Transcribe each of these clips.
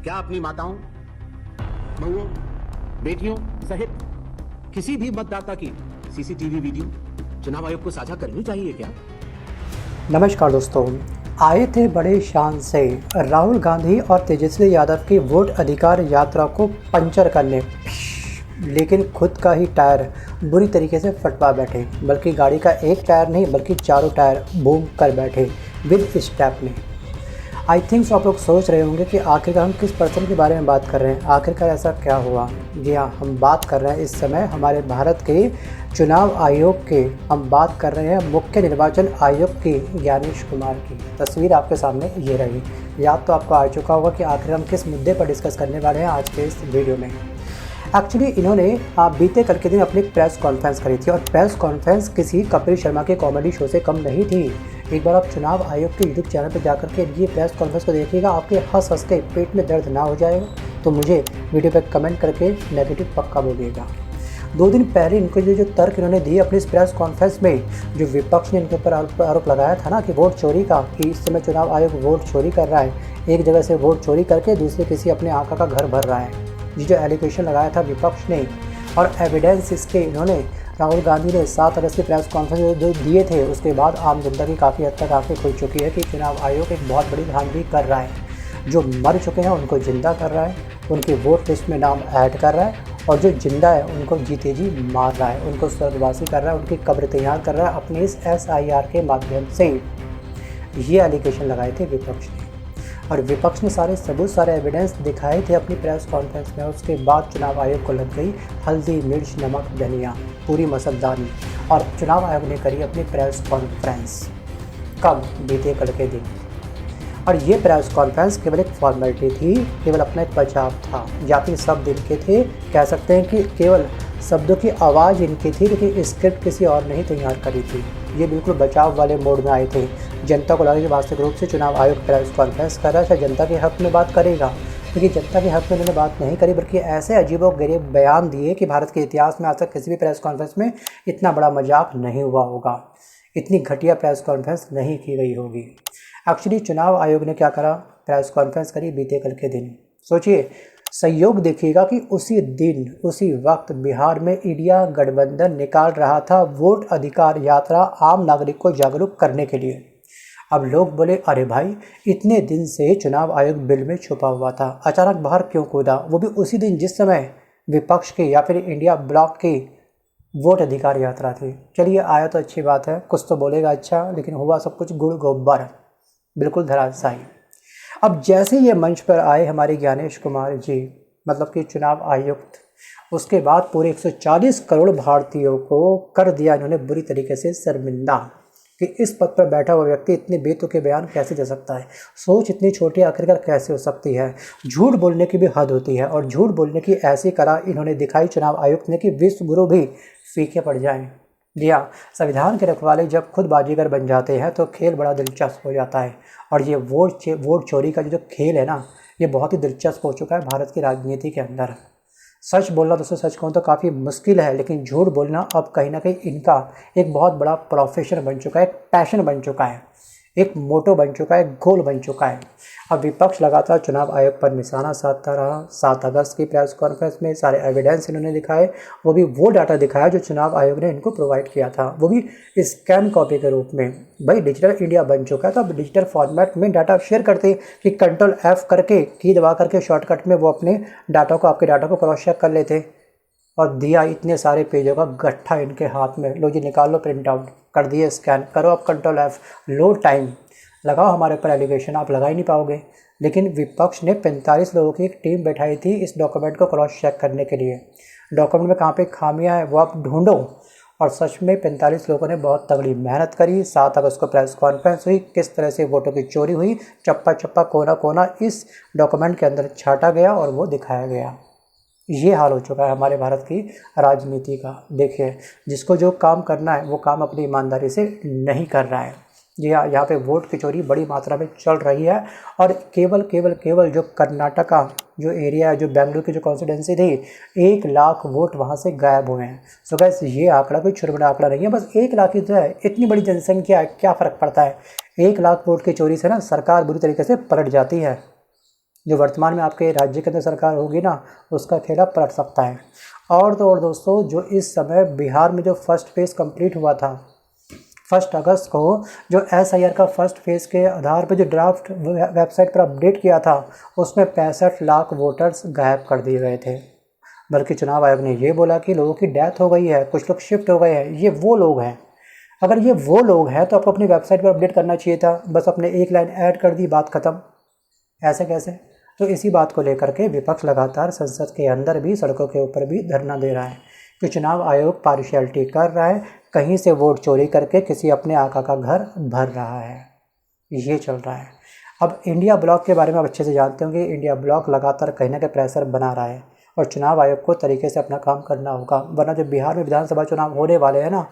क्या अपनी माताओं, बहुओं, बेटियों सहित किसी भी मतदाता की सीसीटीवी वीडियो चुनाव आयोग को साझा करनी चाहिए क्या? नमस्कार दोस्तों, आए थे बड़े शान से राहुल गांधी और तेजस्वी यादव की वोट अधिकार यात्रा को पंचर करने, लेकिन खुद का ही टायर बुरी तरीके से फटवा बैठे। बल्कि गाड़ी का एक टायर नहीं बल्कि चारों टायर बूम कर बैठे विद स्टेप में। आई थिंक आप लोग सोच रहे होंगे कि आखिरकार हम किस पर्सन के बारे में बात कर रहे हैं, आखिरकार ऐसा क्या हुआ। जी हाँ, हम बात कर रहे हैं इस समय हमारे भारत के चुनाव आयोग के, हम बात कर रहे हैं मुख्य निर्वाचन आयुक्त की ज्ञानेश कुमार की। तस्वीर आपके सामने ये रही। याद तो आपको आ चुका होगा कि आखिर हम किस मुद्दे पर डिस्कस करने वाले हैं आज के इस वीडियो में। एक्चुअली इन्होंने बीते कल के दिन अपनी प्रेस कॉन्फ्रेंस करी थी और प्रेस कॉन्फ्रेंस किसी कपिल शर्मा के कॉमेडी शो से कम नहीं थी। एक बार आप चुनाव आयोग के यूट्यूब चैनल पर जाकर के ये प्रेस कॉन्फ्रेंस को देखिएगा, आपके हंस हंस के पेट में दर्द ना हो जाएगा तो मुझे वीडियो पर कमेंट करके नेगेटिव पक्का बोलिएगा। 2 दिन पहले इनको जो तर्क इन्होंने दिए अपनी इस प्रेस कॉन्फ्रेंस में, जो विपक्ष ने इनके ऊपर आरोप लगाया था ना कि वोट चोरी का, कि इस समय चुनाव आयोग वोट चोरी कर रहा है, एक जगह से वोट चोरी करके दूसरे किसी अपने आका का घर भर रहा है। ये जो एलिगेशन लगाया था विपक्ष ने और एविडेंस इसके इन्होंने राहुल गांधी ने 7 अगस्त की प्रेस कॉन्फ्रेंस जो दिए थे, उसके बाद आम जनता की काफ़ी हद तक आंखें खुल चुकी है कि चुनाव आयोग एक बहुत बड़ी धांधली कर रहा है। जो मर चुके हैं उनको जिंदा कर रहा है, उनकी वोट लिस्ट में नाम ऐड कर रहा है, और जो जिंदा है उनको जीते जी मार रहा है, उनको स्वर्गवासी कर रहा है, उनकी कब्र तैयार कर रहा है अपनी इस SIR के माध्यम से। ये एलिगेशन लगाए थे विपक्ष ने और विपक्ष ने सारे सबूत, सारे एविडेंस दिखाए थे अपनी प्रेस कॉन्फ्रेंस में। उसके बाद चुनाव आयोग को लग गई हल्दी, मिर्च, नमक, धनिया, पूरी मसलदानी, और चुनाव आयोग ने करी अपनी प्रेस कॉन्फ्रेंस। कब? बीते कल के दिन। और ये प्रेस कॉन्फ्रेंस केवल एक फॉर्मेलिटी थी, केवल अपना एक बचाव था, या फिर शब्द इनके थे, कह सकते हैं कि केवल शब्दों की आवाज़ इनकी थी, लेकिन स्क्रिप्ट किसी और ने ही तैयार करी थी। ये बिल्कुल बचाव वाले मोड में आए थे। जनता को लगा कि वास्तविक रूप से चुनाव आयोग प्रेस कॉन्फ्रेंस कर रहा है, जनता के हक में बात करेगा, क्योंकि जनता के हक में उन्होंने बात नहीं करी, बल्कि ऐसे अजीबोगरीब बयान दिए कि भारत के इतिहास में आज तक किसी भी प्रेस कॉन्फ्रेंस में इतना बड़ा मजाक नहीं हुआ होगा, इतनी घटिया प्रेस कॉन्फ्रेंस नहीं की गई होगी। एक्चुअली चुनाव आयोग ने क्या करा, प्रेस कॉन्फ्रेंस करी बीते कल के दिन। सोचिए, संयोग देखिएगा कि उसी दिन उसी वक्त बिहार में इंडिया गठबंधन निकाल रहा था वोट अधिकार यात्रा आम नागरिक को जागरूक करने के लिए। अब लोग बोले, अरे भाई, इतने दिन से चुनाव आयोग बिल में छुपा हुआ था, अचानक बाहर क्यों कूदा, वो भी उसी दिन जिस समय विपक्ष की या फिर इंडिया ब्लॉक की वोट अधिकार यात्रा थी। चलिए, आया तो अच्छी बात है, कुछ तो बोलेगा अच्छा, लेकिन हुआ सब कुछ गुड़ गोबर, बिल्कुल धराशायी। अब जैसे ये मंच पर आए हमारे ज्ञानेश कुमार जी, मतलब कि चुनाव आयुक्त, उसके बाद पूरे 140 करोड़ भारतीयों को कर दिया इन्होंने बुरी तरीके से शर्मिंदा कि इस पद पर बैठा हुआ व्यक्ति इतने बेतुके बयान कैसे दे सकता है, सोच इतनी छोटी आखिरकार कैसे हो सकती है। झूठ बोलने की भी हद होती है, और झूठ बोलने की ऐसी कला इन्होंने दिखाई चुनाव आयुक्त ने कि विश्व गुरु भी फीके पड़ जाएं। जी हाँ, संविधान के रखवाले जब खुद बाजीगर बन जाते हैं तो खेल बड़ा दिलचस्प हो जाता है। और ये वोट चोरी का जो खेल है ना, ये बहुत ही दिलचस्प हो चुका है भारत की राजनीति के अंदर। सच बोलना, दोस्तों सच कहूँ तो काफ़ी मुश्किल है, लेकिन झूठ बोलना अब कहीं ना कहीं इनका एक बहुत बड़ा प्रोफेशन बन चुका है, एक पैशन बन चुका है, एक मोटो बन चुका है, गोल बन चुका है। अब विपक्ष लगातार चुनाव आयोग पर निशाना साधता रहा। 7 अगस्त की प्रेस कॉन्फ्रेंस में सारे एविडेंस इन्होंने दिखाए, वो भी वो डाटा दिखाया जो चुनाव आयोग ने इनको प्रोवाइड किया था, वो भी स्कैन कॉपी के रूप में। भाई, डिजिटल इंडिया बन चुका है तो अब डिजिटल फॉर्मेट में डाटा शेयर करते कि कंट्रोल F करके, की दबा करके शॉर्टकट में वो अपने डाटा को, आपके डाटा को क्रॉस चेक कर लेते, और दिया इतने सारे पेजों का गट्ठा इनके हाथ में, लो जी निकाल लो प्रिंट आउट, कर दिए स्कैन, करो अब कंट्रोल F, लो टाइम, लगाओ हमारे ऊपर एलिगेशन, आप लगा ही नहीं पाओगे। लेकिन विपक्ष ने 45 लोगों की एक टीम बैठाई थी इस डॉक्यूमेंट को क्रॉस चेक करने के लिए। डॉक्यूमेंट में कहाँ पे खामियां हैं वो आप ढूंढो, और सच में 45 लोगों ने बहुत तगड़ी मेहनत करी। 7 अगस्त को प्रेस कॉन्फ्रेंस हुई, किस तरह से वोटों की चोरी हुई, चप्पा चप्पा, कोना कोना इस डॉक्यूमेंट के अंदर छाटा गया और वो दिखाया गया। ये हाल हो चुका है हमारे भारत की राजनीति का। देखिए, जिसको जो काम करना है वो काम अपनी ईमानदारी से नहीं कर रहा है। जी हाँ, यहाँ पे वोट की चोरी बड़ी मात्रा में चल रही है, और केवल जो कर्नाटक का जो एरिया है, जो बेंगलुरु की जो कॉन्स्टिट्यूंसी थी, 1 लाख वोट वहाँ से गायब हुए हैं। सो गाइस, ये आंकड़ा कोई छोटा आंकड़ा नहीं है, बस 1 लाख ही तो है, इतनी बड़ी जनसंख्या है, क्या फ़र्क पड़ता है। 1 लाख वोट की चोरी से ना सरकार बुरी तरीके से पलट जाती है। जो वर्तमान में आपके राज्य के अंदर सरकार होगी ना, उसका खेला पलट सकता है। और तो और दोस्तों, जो इस समय बिहार में जो फर्स्ट फेज़ कंप्लीट हुआ था 1 अगस्त को, जो SIR का फर्स्ट फेज़ के आधार पर जो ड्राफ्ट वेबसाइट पर अपडेट किया था, उसमें 65 लाख वोटर्स गायब कर दिए गए थे। बल्कि चुनाव आयोग ने ये बोला कि लोगों की डेथ हो गई है, कुछ लोग शिफ्ट हो गए हैं। ये वो लोग हैं, अगर ये वो लोग हैं तो आपको अपनी वेबसाइट पर अपडेट करना चाहिए था, बस अपने एक लाइन ऐड कर दी, बात ख़त्म। ऐसे कैसे? तो इसी बात को लेकर के विपक्ष लगातार संसद के अंदर भी, सड़कों के ऊपर भी धरना दे रहा है कि चुनाव आयोग पार्शियलिटी कर रहा है, कहीं से वोट चोरी करके किसी अपने आका का घर भर रहा है। ये चल रहा है। अब इंडिया ब्लॉक के बारे में आप अच्छे से जानते होंगे। इंडिया ब्लॉक लगातार कहीं ना कहीं प्रेशर बना रहा है और चुनाव आयोग को तरीके से अपना काम करना होगा, वरना जो बिहार में विधानसभा चुनाव होने वाले हैं ना,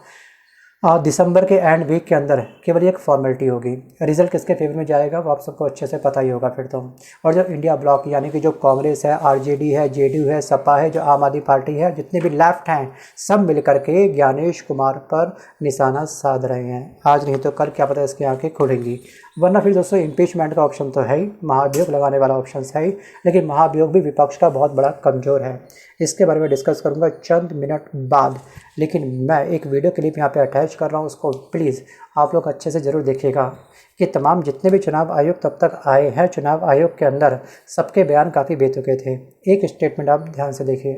दिसंबर के एंड वीक के अंदर, केवल एक फॉर्मेलिटी होगी। रिजल्ट किसके फेवर में जाएगा वो आप सबको अच्छे से पता ही होगा फिर तो। और जो इंडिया ब्लॉक यानी कि जो कांग्रेस है, RJD है, JDU है, सपा है, जो आम आदमी पार्टी है, जितने भी लेफ्ट हैं, सब मिलकर के ज्ञानेश कुमार पर निशाना साध रहे हैं। आज नहीं तो कल क्या पता इसकी आंखें खुलेंगी। वरना फिर दोस्तों इम्पीचमेंट का ऑप्शन तो है ही, महाभियोग लगाने वाला ऑप्शन है ही, लेकिन महाभियोग भी विपक्ष का बहुत बड़ा कमज़ोर है। इसके बारे में डिस्कस करूंगा चंद मिनट बाद, लेकिन मैं एक वीडियो क्लिप यहाँ पे अटैच कर रहा हूँ, उसको प्लीज़ आप लोग अच्छे से ज़रूर देखिएगा कि तमाम जितने भी चुनाव आयोग तब तक आए हैं, चुनाव आयोग के अंदर सबके बयान काफ़ी बेतुके थे। एक स्टेटमेंट आप ध्यान से देखिए।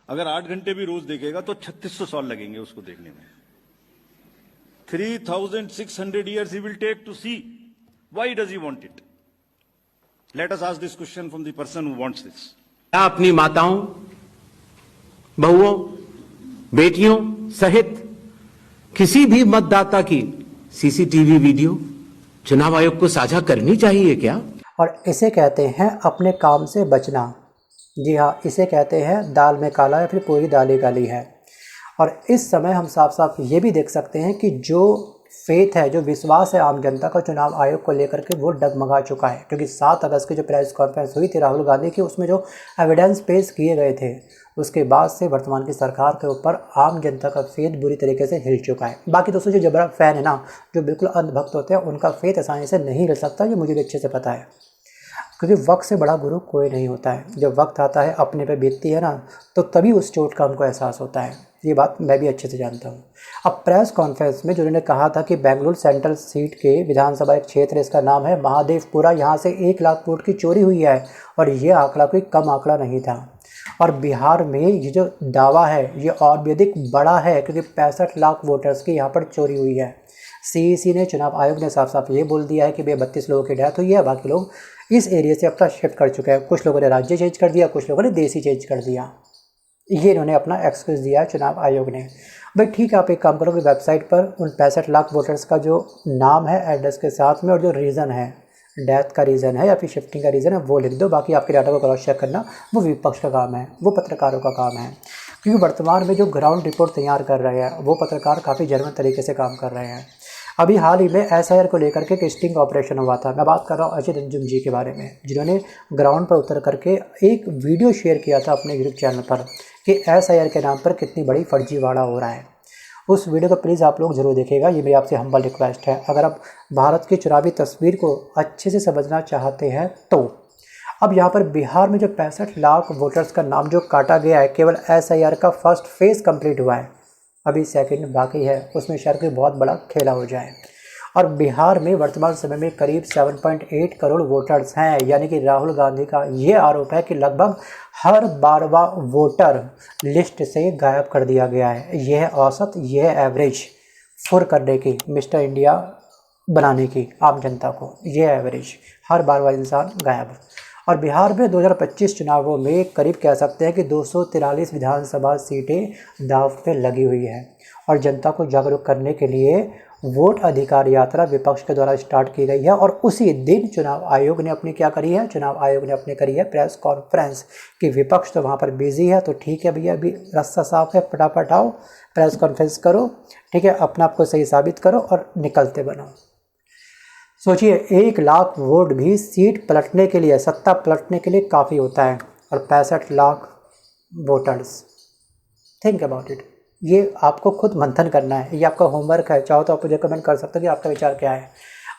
अगर 8 घंटे भी रोज देखेगा तो 3600 साल लगेंगे उसको देखने में। 3600 years he will take to see. Why does he want it? Let us ask this question from the person who wants this. क्या अपनी माताओं, बहुओं, बेटियों सहित किसी भी मतदाता की CCTV वीडियो चुनाव आयोग को साझा करनी चाहिए क्या? और इसे कहते हैं अपने काम से बचना। जी हाँ, इसे कहते हैं दाल में काला या फिर पूरी दाल ही काली है। और इस समय हम साफ साफ ये भी देख सकते हैं कि जो फेथ है, जो विश्वास है आम जनता का चुनाव आयोग को लेकर के, वो डगमगा चुका है। क्योंकि 7 अगस्त की जो प्रेस कॉन्फ्रेंस हुई थी राहुल गांधी की, उसमें जो एविडेंस पेश किए गए थे, उसके बाद से वर्तमान की सरकार के ऊपर आम जनता का फेथ बुरी तरीके से हिल चुका है। बाकी दोस्तों जो जबरा फैन है ना, जो बिल्कुल अंधभक्त होते हैं, उनका फेथ आसानी से नहीं हिल सकता, ये मुझे भी अच्छे से पता है। क्योंकि वक्त से बड़ा गुरु कोई नहीं होता है। जब वक्त आता है, अपने पे बीतती है ना, तो तभी उस चोट का हमको एहसास होता है। ये बात मैं भी अच्छे से जानता हूँ। अब प्रेस कॉन्फ्रेंस में जो उन्होंने कहा था कि बेंगलुरु सेंट्रल सीट के विधानसभा एक क्षेत्र, इसका नाम है महादेवपुरा, यहाँ से 1 लाख वोट की चोरी हुई है, और ये आंकड़ा कोई कम आंकड़ा नहीं था। और बिहार में ये जो दावा है ये और भी अधिक बड़ा है, क्योंकि 65 लाख वोटर्स की यहाँ पर चोरी हुई है। CEC ने, चुनाव आयोग ने साफ साफ ये बोल दिया है कि 32 लोगों की डेथ हुई है, बाकी लोग इस एरिया से अपना शिफ्ट कर चुके हैं। कुछ लोगों ने राज्य चेंज कर दिया, कुछ लोगों ने देश ही चेंज कर दिया। ये इन्होंने अपना एक्सक्यूज़ दिया है चुनाव आयोग ने। भाई ठीक है, आप एक काम करो कि वेबसाइट पर उन 65 लाख वोटर्स का जो नाम है एड्रेस के साथ में, और जो रीज़न है, डेथ का रीज़न है या फिर शिफ्टिंग का रीज़न है, वो लिख दो। बाकी आपके डाटा को क्रॉस चेक करना वो विपक्ष का काम है, वो पत्रकारों का काम है। क्योंकि वर्तमान में जो ग्राउंड रिपोर्ट तैयार कर रहे हैं, वो पत्रकार काफ़ी जेन्युइन तरीके से काम कर रहे हैं। अभी हाल ही में SIR को लेकर के एक स्टिंग ऑपरेशन हुआ था। मैं बात कर रहा हूँ अजय रंजन जी के बारे में, जिन्होंने ग्राउंड पर उतर करके एक वीडियो शेयर किया था अपने यूट्यूब चैनल पर कि SIR के नाम पर कितनी बड़ी फर्जीवाड़ा हो रहा है। उस वीडियो को प्लीज़ आप लोग ज़रूर देखिएगा, ये मेरी आपसे हम्बल रिक्वेस्ट है। अगर आप भारत की चुनावी तस्वीर को अच्छे से समझना चाहते हैं तो। अब यहाँ पर बिहार में जो 65 लाख वोटर्स का नाम जो काटा गया है, केवल SIR का फर्स्ट फेज़ कंप्लीट हुआ है, अभी सेकंड बाकी है, उसमें शायद कोई बहुत बड़ा खेला हो जाए। और बिहार में वर्तमान समय में करीब 7.8 करोड़ वोटर्स हैं, यानी कि राहुल गांधी का ये आरोप है कि लगभग हर 12वां वोटर लिस्ट से गायब कर दिया गया है। यह औसत, यह एवरेज फुर करने की, मिस्टर इंडिया बनाने की आम जनता को, यह एवरेज, हर 12वां इंसान गायब। और बिहार में 2025 चुनावों में करीब कह सकते हैं कि 243 विधानसभा सीटें दांव पे लगी हुई है। और जनता को जागरूक करने के लिए वोट अधिकार यात्रा विपक्ष के द्वारा स्टार्ट की गई है। और उसी दिन चुनाव आयोग ने अपनी क्या करी है, चुनाव आयोग ने अपनी करी है प्रेस कॉन्फ्रेंस कि विपक्ष तो वहाँ पर बिजी है, तो ठीक है भैया, अभी रास्ता साफ है, फटाफट आओ, प्रेस कॉन्फ्रेंस करो, ठीक है, अपना आपको सही साबित करो और निकलते बनो। सोचिए, 1 लाख वोट भी सीट पलटने के लिए, सत्ता पलटने के लिए काफ़ी होता है। और 65 lakh voters, think about it. ये आपको खुद मंथन करना है, ये आपका होमवर्क है। चाहो तो आप मुझे कमेंट कर सकते हो कि आपका विचार क्या है।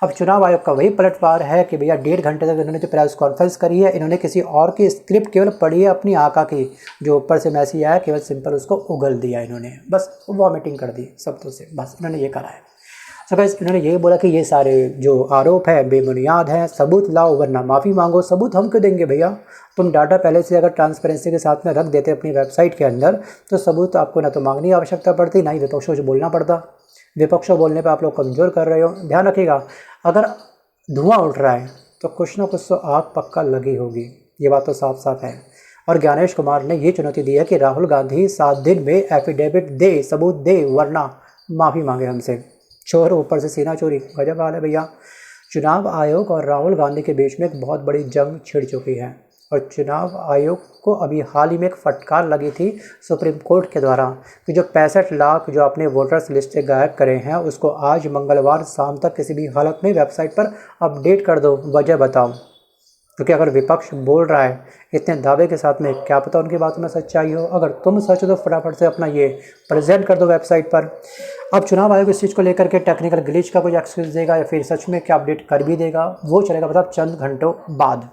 अब चुनाव आयोग का वही पलटवार है कि भैया 1.5 घंटे तक इन्होंने जो प्रेस कॉन्फ्रेंस करी है, इन्होंने किसी और की स्क्रिप्ट केवल पढ़ी है अपनी आका की, जो ऊपर से मैसेज आया केवल सिंपल उसको उगल दिया इन्होंने, बस वॉमिटिंग कर दी शब्दों से, बस इन्होंने ये करा है। सो गाइस, इन्होंने ये बोला कि ये सारे जो आरोप है बेबुनियाद हैं, सबूत लाओ वरना माफ़ी मांगो। सबूत हम क्यों देंगे भैया, तुम डाटा पहले से अगर ट्रांसपेरेंसी के साथ में रख देते अपनी वेबसाइट के अंदर तो सबूत आपको ना तो मांगने की आवश्यकता पड़ती, ना ही विपक्षों से बोलना पड़ता। विपक्षों बोलने पर आप लोग कमज़ोर कर रहे हो। ध्यान रखिएगा, अगर धुआं उठ रहा है तो कुछ ना कुछ तो आग पक्का लगी होगी, ये बात तो साफ साफ है। और ज्ञानेश कुमार ने ये चुनौती दी है कि राहुल गांधी 7 दिन में एफिडेविट दे, सबूत दे वरना माफ़ी मांगे हमसे। चोर ऊपर से सीना चोरी, गजब हाल है भैया। चुनाव आयोग और राहुल गांधी के बीच में एक बहुत बड़ी जंग छिड़ चुकी है और चुनाव आयोग को अभी हाल ही में एक फटकार लगी थी सुप्रीम कोर्ट के द्वारा कि जो 65 लाख जो अपने वोटर्स लिस्ट से गायब करे हैं उसको आज मंगलवार शाम तक किसी भी हालत में वेबसाइट पर अपडेट कर दो, वजह बताओ। क्योंकि अगर विपक्ष बोल रहा है इतने दावे के साथ में, क्या पता उनकी बातों में सच्चाई हो। अगर तुम सच हो तो फटाफट से अपना ये प्रेजेंट कर दो वेबसाइट पर। अब चुनाव आयोग इस चीज़ को लेकर के टेक्निकल ग्लिच का कुछ एक्सक्यूज देगा या फिर सच में क्या अपडेट कर भी देगा, वो चलेगा मतलब चंद घंटों बाद।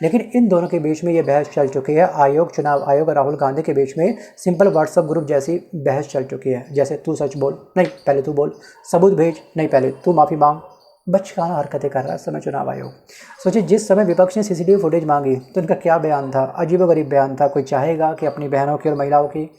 लेकिन इन दोनों के बीच में ये बहस चल चुकी है, चुनाव आयोग और राहुल गांधी के बीच में सिंपल व्हाट्सअप ग्रुप जैसी बहस चल चुकी है। जैसे तू सच बोल, नहीं पहले तू बोल, सबूत भेज, नहीं पहले तू माफ़ी मांग। बचकाना हरकतें कर रहा है इस समय चुनाव आयोग। सोचिए, जिस समय विपक्ष ने सीसीटीवी फुटेज मांगी तो इनका क्या बयान था, अजीबोगरीब बयान था। कोई चाहेगा कि अपनी बहनों की और महिलाओं की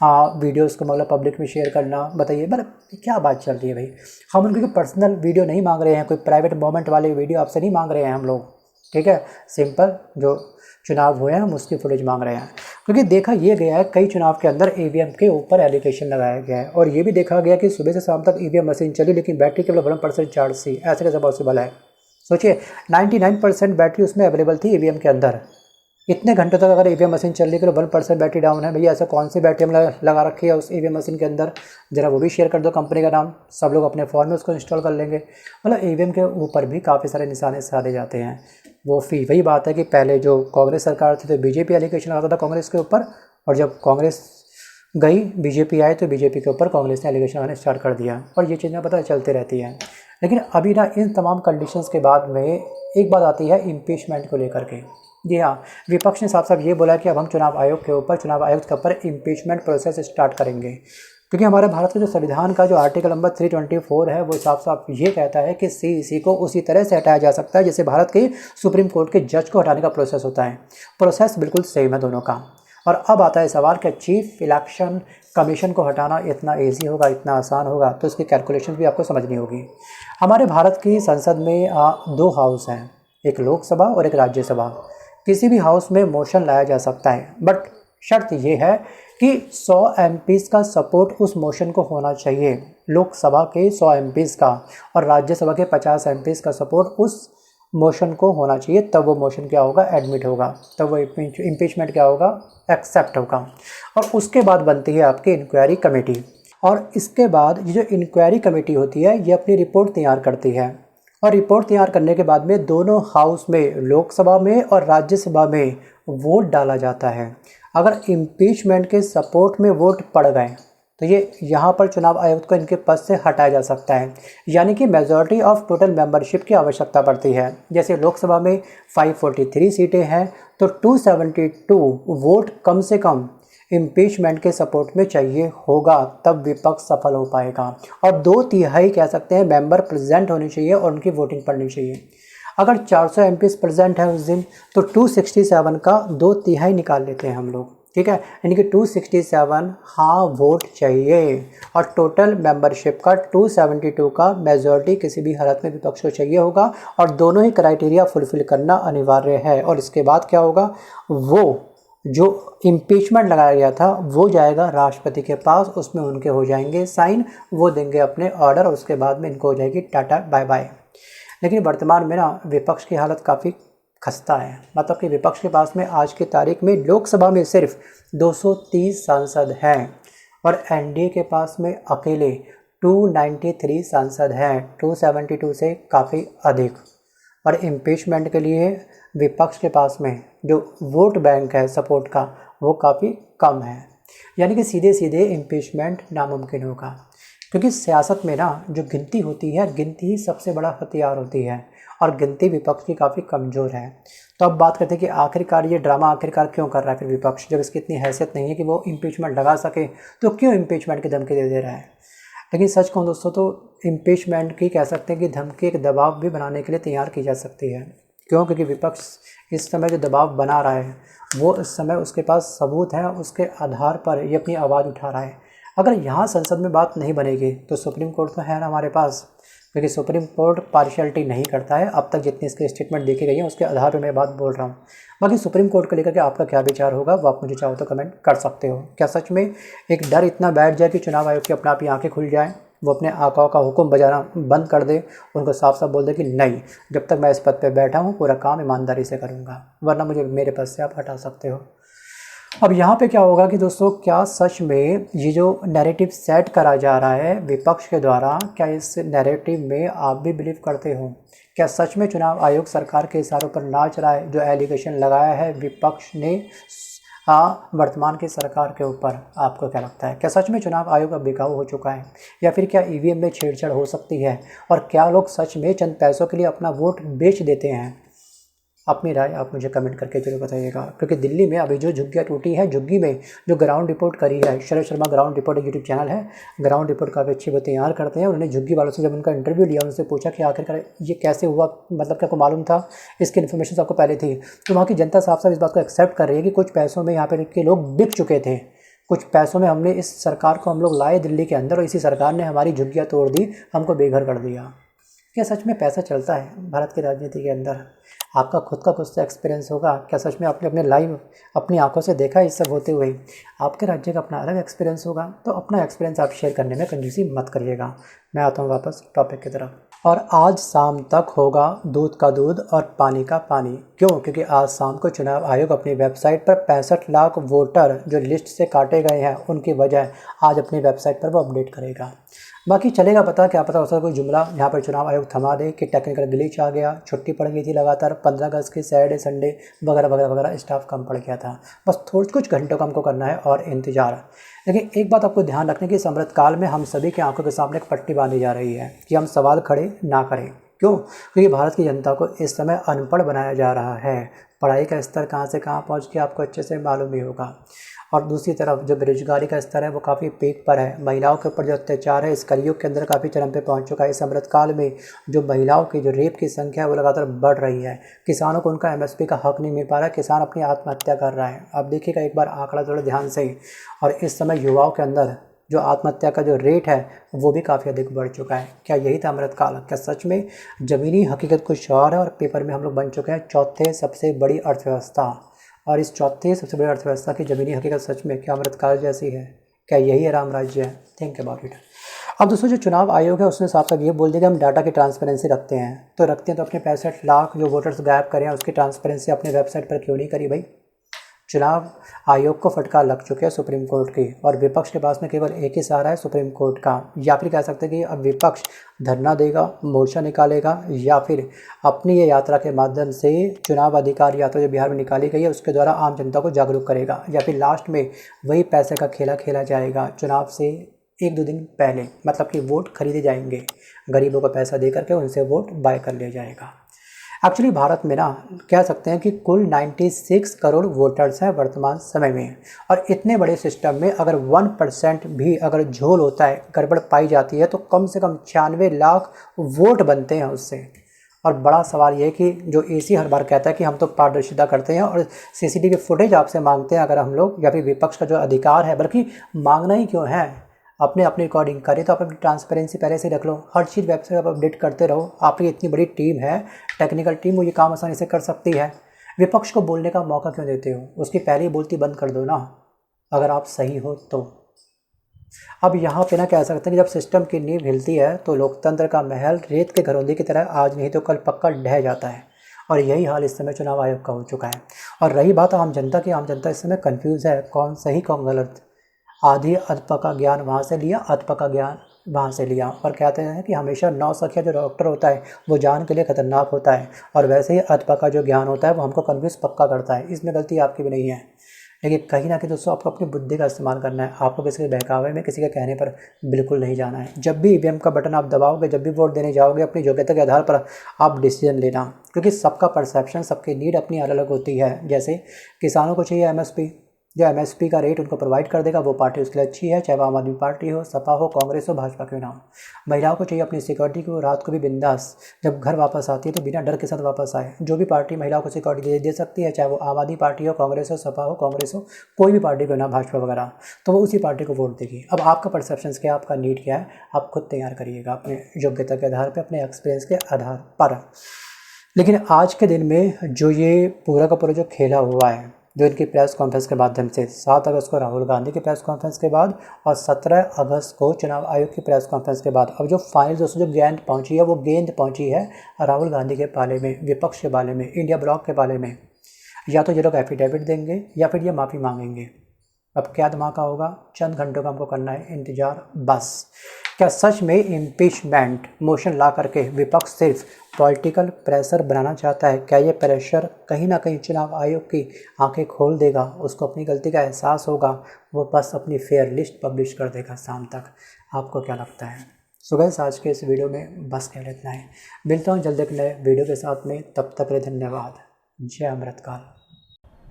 वीडियोस को मतलब पब्लिक में शेयर करना, बताइए मतलब क्या बात चल रही है भाई। हम उनकी कोई पर्सनल वीडियो नहीं मांग रहे हैं, कोई प्राइवेट मोमेंट वाले वीडियो आपसे नहीं मांग रहे हैं हम लोग, ठीक है। सिंपल जो चुनाव हुए हैं हम उसकी फुटेज मांग रहे हैं। क्योंकि देखा ये गया है कई चुनाव के अंदर ईवीएम के ऊपर एलिगेशन लगाया गया है और ये भी देखा गया कि सुबह से शाम तक ईवीएम मशीन चली लेकिन बैटरी केवल 1% चार्ज थी। ऐसे कैसे पॉसिबल है, सोचिए 99% बैटरी उसमें अवेलेबल थी ईवीएम के अंदर। इतने घंटों तक अगर ईवीएम मशीन चल रही है 1% बैटरी डाउन है, भैया ऐसा कौन सी बैटरी हम लगा रखी है उस ईवीएम मशीन के अंदर, ज़रा वो भी शेयर कर दो कंपनी का नाम, सब लोग अपने फ़ोन में उसको इंस्टॉल कर लेंगे। मतलब ईवीएम के ऊपर भी काफ़ी सारे निशाने साधे जाते हैं। वो वही बात है कि पहले जो कांग्रेस सरकार थी तो बीजेपी एलिगेशन लगाता था कांग्रेस के ऊपर, और जब कांग्रेस गई बीजेपी आए तो बीजेपी के ऊपर कांग्रेस ने एलिगेशन लगाना स्टार्ट कर दिया। और ये चीज़ें पता चलती रहती हैं। लेकिन अभी ना इन तमाम कंडीशंस के बाद में एक बात आती है इम्पीचमेंट को लेकर के। जी हाँ, विपक्ष ने साफ साफ ये बोला कि अब हम चुनाव आयोग के ऊपर इम्पीचमेंट प्रोसेस स्टार्ट करेंगे। क्योंकि हमारे भारत के जो संविधान का जो आर्टिकल नंबर 324 है वो साफ साफ ये कहता है कि सीईसी को उसी तरह से हटाया जा सकता है जैसे भारत के सुप्रीम कोर्ट के जज को हटाने का प्रोसेस होता है। प्रोसेस बिल्कुल सेम है दोनों का। और अब आता है सवाल कि चीफ इलेक्शन कमीशन को हटाना इतना ईजी होगा, इतना आसान होगा, तो इसकी कैलकुलेशन भी आपको समझनी होगी। हमारे भारत की संसद में 2 हाउस हैं, एक लोकसभा और एक राज्यसभा। किसी भी हाउस में मोशन लाया जा सकता है, बट शर्त ये है कि 100 MPs का सपोर्ट उस मोशन को होना चाहिए, लोकसभा के 100 MPs का और राज्यसभा के 50 MPs का सपोर्ट उस मोशन को होना चाहिए, तब वो मोशन क्या होगा, एडमिट होगा, तब वो इम्पीचमेंट क्या होगा, एक्सेप्ट होगा। और उसके बाद बनती है आपकी इंक्वायरी कमेटी, और इसके बाद ये जो इंक्वायरी कमेटी होती है ये अपनी रिपोर्ट तैयार करती है, और रिपोर्ट तैयार करने के बाद में दोनों हाउस में, लोकसभा में और राज्यसभा में वोट डाला जाता है। अगर इम्पीचमेंट के सपोर्ट में वोट पड़ गए तो ये यहाँ पर चुनाव आयुक्त को इनके पद से हटाया जा सकता है, यानी कि मेजॉरिटी ऑफ टोटल मेंबरशिप की आवश्यकता पड़ती है। जैसे लोकसभा में 543 सीटें हैं तो 272 वोट कम से कम इम्पीचमेंट के सपोर्ट में चाहिए होगा, तब विपक्ष सफल हो पाएगा। और 2/3 कह सकते हैं मेंबर प्रेजेंट होने चाहिए और उनकी वोटिंग पड़नी चाहिए। अगर 400 MPs प्रेजेंट है उस दिन तो 267 का 2/3 निकाल लेते हैं हम लोग, ठीक है, यानी कि 267 हाँ वोट चाहिए, और टोटल मेंबरशिप का 272 का मेजॉरिटी किसी भी हालत में विपक्ष को चाहिए होगा, और दोनों ही क्राइटेरिया फुलफिल करना अनिवार्य है। और इसके बाद क्या होगा, वो जो इम्पीचमेंट लगाया गया था वो जाएगा राष्ट्रपति के पास, उसमें उनके हो जाएंगे साइन, वो देंगे अपने ऑर्डर, और उसके बाद में इनको हो जाएगी टाटा बाय बाय। लेकिन वर्तमान में ना विपक्ष की हालत काफ़ी खस्ता है, मतलब कि विपक्ष के पास में आज की तारीख में लोकसभा में सिर्फ 230 सांसद हैं और एनडीए के पास में अकेले 293 सांसद हैं, 272 से काफ़ी अधिक। और इम्पीचमेंट के लिए विपक्ष के पास में जो वोट बैंक है सपोर्ट का वो काफ़ी कम है, यानी कि सीधे सीधे इम्पीचमेंट नामुमकिन होगा। क्योंकि सियासत में ना जो गिनती होती है, गिनती ही सबसे बड़ा हथियार होती है और गिनती विपक्ष की काफ़ी कमज़ोर है। तो अब बात करते हैं कि आखिरकार ये ड्रामा आखिरकार क्यों कर रहा है फिर विपक्ष, जब इसकी इतनी हैसियत नहीं है कि वो इम्पीचमेंट लगा सके तो क्यों इम्पीचमेंट की धमकी दे रहा है। लेकिन सच कहूँ दोस्तों तो इम्पीचमेंट की कह सकते हैं कि धमकी एक दबाव भी बनाने के लिए तैयार की जा सकती है। क्यों? क्योंकि विपक्ष इस समय जो दबाव बना रहा है वो इस समय उसके पास सबूत है, उसके आधार पर ये अपनी आवाज़ उठा रहा है। अगर यहाँ संसद में बात नहीं बनेगी तो सुप्रीम कोर्ट तो है ना हमारे पास, क्योंकि सुप्रीम कोर्ट पार्शियलिटी नहीं करता है। अब तक जितनी इसके स्टेटमेंट देखी गई है उसके आधार पर मैं बात बोल रहा हूँ। बाकी सुप्रीम कोर्ट को लेकर के आपका क्या विचार होगा वो आप मुझे चाहो तो कमेंट कर सकते हो। क्या सच में एक डर इतना बैठ जाए कि चुनाव आयोग की अपने आप ही आँखें खुल जाए, वो अपने आकाओं का हुक्म बजाना बंद कर दे, उनको साफ साफ बोल दे कि नहीं, जब तक मैं इस पद पे बैठा हूँ पूरा काम ईमानदारी से करूँगा, वरना मुझे मेरे पद से आप हटा सकते हो। अब यहाँ पे क्या होगा कि दोस्तों क्या सच में ये जो नैरेटिव सेट करा जा रहा है विपक्ष के द्वारा, क्या इस नैरेटिव में आप भी बिलीव करते हो? क्या सच में चुनाव आयोग सरकार के इशारों पर नाच रहा है? जो एलिगेशन लगाया है विपक्ष ने वर्तमान की सरकार के ऊपर, आपको क्या लगता है? क्या सच में चुनाव आयोग अब बिकाऊ हो चुका है, या फिर क्या ईवीएम में छेड़छाड़ हो सकती है? और क्या लोग सच में चंद पैसों के लिए अपना वोट बेच देते हैं? अपनी राय आप मुझे कमेंट करके जरूर बताइएगा। क्योंकि दिल्ली में अभी जो झुग्गियाँ टूटी है, झुग्गी में जो ग्राउंड रिपोर्ट करी है, Sharad Sharma ground report YouTube channel है, ग्राउंड रिपोर्ट काफ़ी अच्छी वो तैयार करते हैं। उन्होंने झुग्गी वालों से जब उनका इंटरव्यू लिया, उनसे पूछा कि आखिरकार ये कैसे हुआ, मतलब क्या आपको मालूम था, इसकी इन्फॉर्मेशन आपको पहले थी? तो वहाँ की जनता साफ साफ इस बात को एक्सेप्ट कर रही है कि कुछ पैसों में यहाँ पर के लोग बिक चुके थे। कुछ पैसों में हमने इस सरकार को हम लोग लाए दिल्ली के अंदर और इसी सरकार ने हमारी झुग्गियाँ तोड़ दी, हमको बेघर कर दिया। क्या सच में पैसा चलता है भारत की राजनीति के अंदर? आपका खुद का कुछ एक्सपीरियंस होगा। क्या सच में आपने अपने लाइव अपनी आंखों से देखा इस सब होते हुए? आपके राज्य का अपना अलग एक्सपीरियंस होगा, तो अपना एक्सपीरियंस आप शेयर करने में कंजूसी मत करिएगा। मैं आता हूँ वापस टॉपिक की तरफ। और आज शाम तक होगा दूध का दूध और पानी का पानी। क्यों? क्योंकि आज शाम को चुनाव आयोग अपनी वेबसाइट पर 65 लाख वोटर जो लिस्ट से काटे गए हैं उनकी वजह आज अपनी वेबसाइट पर वो अपडेट करेगा। बाकी चलेगा पता, क्या पता हो सकता कोई जुमला यहाँ पर चुनाव आयोग थमा दे कि टेक्निकल ग्लिच आ गया, छुट्टी पड़ गई थी लगातार, 15 अगस्त की सैटरडे संडे वगैरह वगैरह वगैरह, स्टाफ कम पड़ गया था। बस थोड़ा कुछ घंटों का हमको करना है और इंतजार। लेकिन एक बात आपको ध्यान रखने की, इस अमृतकाल में हम सभी की आंखों के सामने एक पट्टी बांधी जा रही है कि हम सवाल खड़े ना करें। क्यों? क्योंकि भारत की जनता को इस समय अनपढ़ बनाया जा रहा है। पढ़ाई का स्तर कहाँ से कहाँ पहुँच के आपको अच्छे से मालूम ही होगा। और दूसरी तरफ जो बेरोजगारी का स्तर है वो काफ़ी पीक पर है। महिलाओं के ऊपर जो अत्याचार है इस कलयुग के अंदर काफ़ी चरम पे पहुंच चुका है। इस अमृतकाल में जो महिलाओं की जो रेप की संख्या है वो लगातार बढ़ रही है। किसानों को उनका एमएसपी का हक नहीं मिल पा रहा है, किसान अपनी आत्महत्या कर रहा है। आप देखिएगा एक बार आंकड़ा थोड़ा ध्यान से। और इस समय युवाओं के अंदर जो आत्महत्या का जो रेट है वो भी काफ़ी अधिक बढ़ चुका है। क्या यही था अमृतकाल? क्या सच में ज़मीनी हकीकत कुछ और है और पेपर में हम लोग बन चुके हैं चौथे सबसे बड़ी अर्थव्यवस्था? और इस चौथे सबसे बड़ी अर्थव्यवस्था की ज़मीनी हकीकत सच में क्या अमृतकाल जैसी है? क्या यही है राम राज्य है? Think about it. अब दोस्तों जो चुनाव आयोग है उसने साफ साफ ये बोल दिया कि हम डाटा की ट्रांसपेरेंसी रखते हैं। तो रखते हैं तो अपने 65 लाख जो वोटर्स गायब करें उसकी ट्रांसपेरेंसी अपने वेबसाइट पर क्यों नहीं करी भाई? चुनाव आयोग को फटकार लग चुके हैं सुप्रीम कोर्ट की, और विपक्ष के पास में केवल एक ही सहारा है सुप्रीम कोर्ट का। या फिर कह सकते हैं कि अब विपक्ष धरना देगा, मोर्चा निकालेगा, या फिर अपनी ये यात्रा के माध्यम से चुनाव अधिकार यात्रा जो बिहार में निकाली गई है उसके द्वारा आम जनता को जागरूक करेगा, या फिर लास्ट में वही पैसे का खेला खेला जाएगा चुनाव से 1-2 दिन पहले। मतलब कि वोट खरीदे जाएंगे, गरीबों को पैसा दे करके उनसे वोट बाय कर लिया जाएगा। एक्चुअली भारत में ना कह सकते हैं कि कुल 96 करोड़ वोटर्स हैं वर्तमान समय में, और इतने बड़े सिस्टम में अगर 1% भी अगर झोल होता है, गड़बड़ पाई जाती है, तो कम से कम 96 लाख वोट बनते हैं उससे। और बड़ा सवाल ये है कि जो एसी हर बार कहता है कि हम तो पारदर्शिता करते हैं और सीसीटीवी फुटेज आपसे मांगते हैं अगर हम लोग, या फिर विपक्ष का जो अधिकार है, बल्कि मांगना ही क्यों है, अपने रिकॉर्डिंग करें तो आप अपनी ट्रांसपेरेंसी पहले से रख लो, हर चीज़ वेबसाइट आप अपडेट करते रहो। आपकी इतनी बड़ी टीम है, टेक्निकल टीम, वो ये काम आसानी से कर सकती है। विपक्ष को बोलने का मौका क्यों देते हो? उसकी पहली बोलती बंद कर दो ना, अगर आप सही हो तो। अब यहाँ पे ना कह सकते हैं कि जब सिस्टम की नींव हिलती है तो लोकतंत्र का महल रेत के घरौंदे की तरह आज नहीं तो कल पक्का ढह जाता है, और यही हाल इस समय चुनाव आयोग का हो चुका है। और रही बात आम जनता की, आम जनता इस समय कन्फ्यूज़ है कौन सही कौन गलत। आधी अधपका ज्ञान वहाँ से लिया, अधपका ज्ञान वहाँ से लिया, और कहते हैं कि हमेशा नौसिखिया जो डॉक्टर होता है वो जान के लिए खतरनाक होता है, और वैसे ही अधपका जो ज्ञान होता है वो हमको कन्फ्यूज़ पक्का करता है। इसमें गलती आपकी भी नहीं है। लेकिन कहीं ना कहीं दोस्तों आपको अपनी बुद्धि का इस्तेमाल करना है। आपको किसी के बहकावे में, किसी के कहने पर बिल्कुल नहीं जाना है। जब भी ईवीएम का बटन आप दबाओगे, जब भी वोट देने जाओगे, अपनी योग्यता के आधार पर आप डिसीजन लेना, क्योंकि सबका परसेप्शन, सबकी नीड अपनी अलग अलग होती है। जैसे किसानों को चाहिए एमएसपी, जो एमएसपी का रेट उनको प्रोवाइड कर देगा वो पार्टी उसके लिए अच्छी है, चाहे वो आम आदमी पार्टी हो, सपा हो, कांग्रेस हो, भाजपा क्यों ना हो। महिलाओं को चाहिए अपनी सिक्योरिटी की वो रात को भी बिंदास जब घर वापस आती है तो बिना डर के साथ वापस आए। जो भी पार्टी महिलाओं को सिक्योरिटी दे सकती है, चाहे वो आम आदमी पार्टी हो, कांग्रेस हो, सपा हो, कांग्रेस हो, कोई भी पार्टी क्यों ना, भाजपा वगैरह, तो वो उसी पार्टी को वोट देगी। अब आपका परसेप्शन क्या है, आपका नीड क्या है, आप खुद तैयार करिएगा अपने योग्यता के आधार पर, अपने एक्सपीरियंस के आधार पर। लेकिन आज के दिन में जो ये पूरा का पूरा जो खेला हुआ है, जो इनकी प्रेस कॉन्फ्रेंस के माध्यम से 7 अगस्त को राहुल गांधी की प्रेस कॉन्फ्रेंस के बाद और 17 अगस्त को चुनाव आयोग की प्रेस कॉन्फ्रेंस के बाद, अब जो फाइनल दोस्तों जो गेंद पहुंची है वो गेंद पहुंची है राहुल गांधी के पाले में, विपक्ष के पाले में, इंडिया ब्लॉक के पाले में। या तो ये लोग एफिडेविट देंगे या फिर ये माफ़ी मांगेंगे। अब क्या धमाका होगा, चंद घंटों का हमको करना है इंतजार बस। क्या सच में इम्पीचमेंट मोशन ला करके विपक्ष सिर्फ पॉलिटिकल प्रेशर बनाना चाहता है? क्या ये प्रेशर कहीं ना कहीं चुनाव आयोग की आंखें खोल देगा, उसको अपनी गलती का एहसास होगा, वो बस अपनी फेयर लिस्ट पब्लिश कर देगा शाम तक? आपको क्या लगता है? सुबह आज के इस वीडियो में बस कह लेना है। मिलता हूँ जल्द एक नए वीडियो के साथ में, तब तक के लिए धन्यवाद। जय अमृतकाल।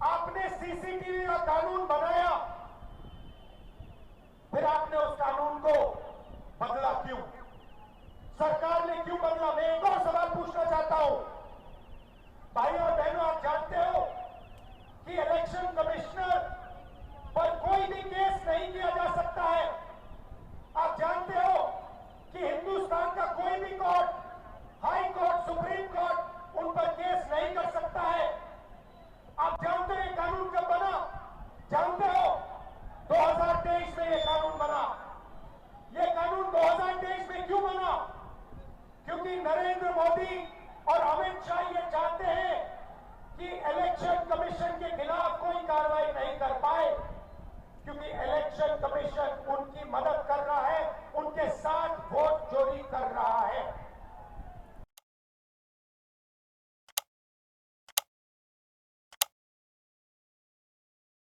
आपने सीसीटीवी का कानून बनाया, फिर आपने उस कानून को बदला क्यों? सरकार ने क्यों बदला? मैं एक और सवाल पूछना चाहता हूं। भाई और बहनों, आप जानते हो